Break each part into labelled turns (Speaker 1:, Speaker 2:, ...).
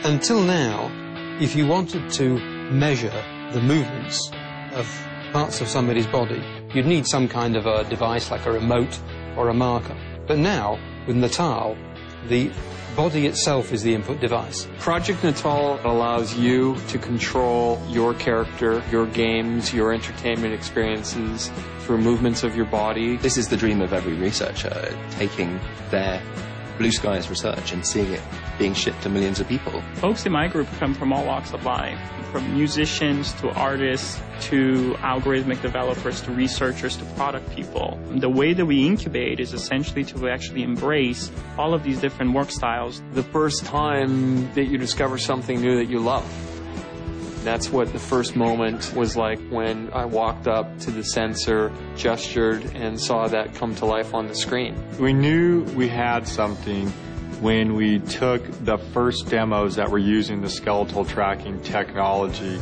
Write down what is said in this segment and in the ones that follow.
Speaker 1: Until now, if you wanted to measure the movements of parts of somebody's body, you'd need some kind of a device like a remote or a marker. But now, with Natal, the body itself is the input device.
Speaker 2: Project Natal allows you to control your character, your games, your entertainment experiences through movements of your body.
Speaker 3: This is the dream of every researcher, taking their blue skies research and seeing it being shipped to millions of people.
Speaker 4: Folks in my group come from all walks of life, from musicians to artists to algorithmic developers to researchers to product people. The way that we incubate is essentially to actually embrace all of these different work styles.
Speaker 2: The first time that you discover something new that you love. That's what the first moment was like when I walked up to the sensor, gestured, and saw that come to life on the screen.
Speaker 5: We knew we had something when we took the first demos that were using the skeletal tracking technology,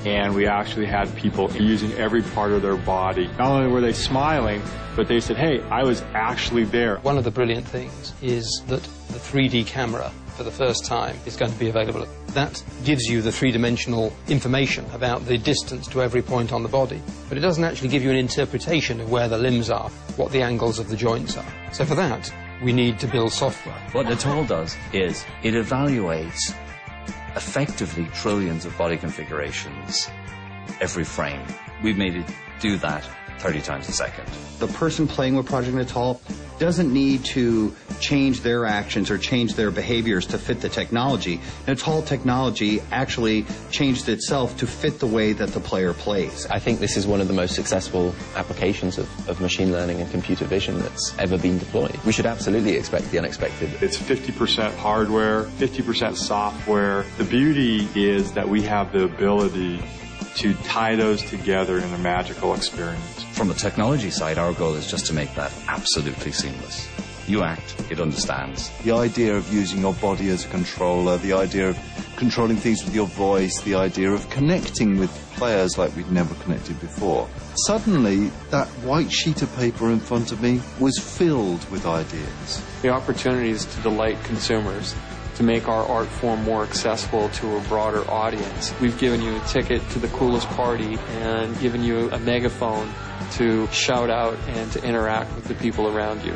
Speaker 5: and we actually had people using every part of their body. Not only were they smiling, but they said, hey, I was actually there.
Speaker 1: One of the brilliant things is that the 3D camera, for the first time, is going to be available. That gives you the three-dimensional information about the distance to every point on the body, but it doesn't actually give you an interpretation of where the limbs are, what the angles of the joints are. So for that, we need to build software.
Speaker 6: What Natal does is it evaluates effectively trillions of body configurations every frame. We've made it do that 30 times a second.
Speaker 7: The person playing with Project Natal doesn't need to change their actions or change their behaviors to fit the technology. Natal technology actually changed itself to fit the way that the player plays.
Speaker 3: I think this is one of the most successful applications of machine learning and computer vision that's ever been deployed. We should absolutely expect the unexpected.
Speaker 5: It's 50% hardware, 50% software. The beauty is that we have the ability to tie those together in a magical experience.
Speaker 6: From the technology side, our goal is just to make that absolutely seamless. You act, it understands.
Speaker 8: The idea of using your body as a controller, the idea of controlling things with your voice, the idea of connecting with players like we'd never connected before. Suddenly, that white sheet of paper in front of me was filled with ideas.
Speaker 2: The opportunities to delight consumers, to make our art form more accessible to a broader audience. We've given you a ticket to the coolest party and given you a megaphone to shout out and to interact with the people around you.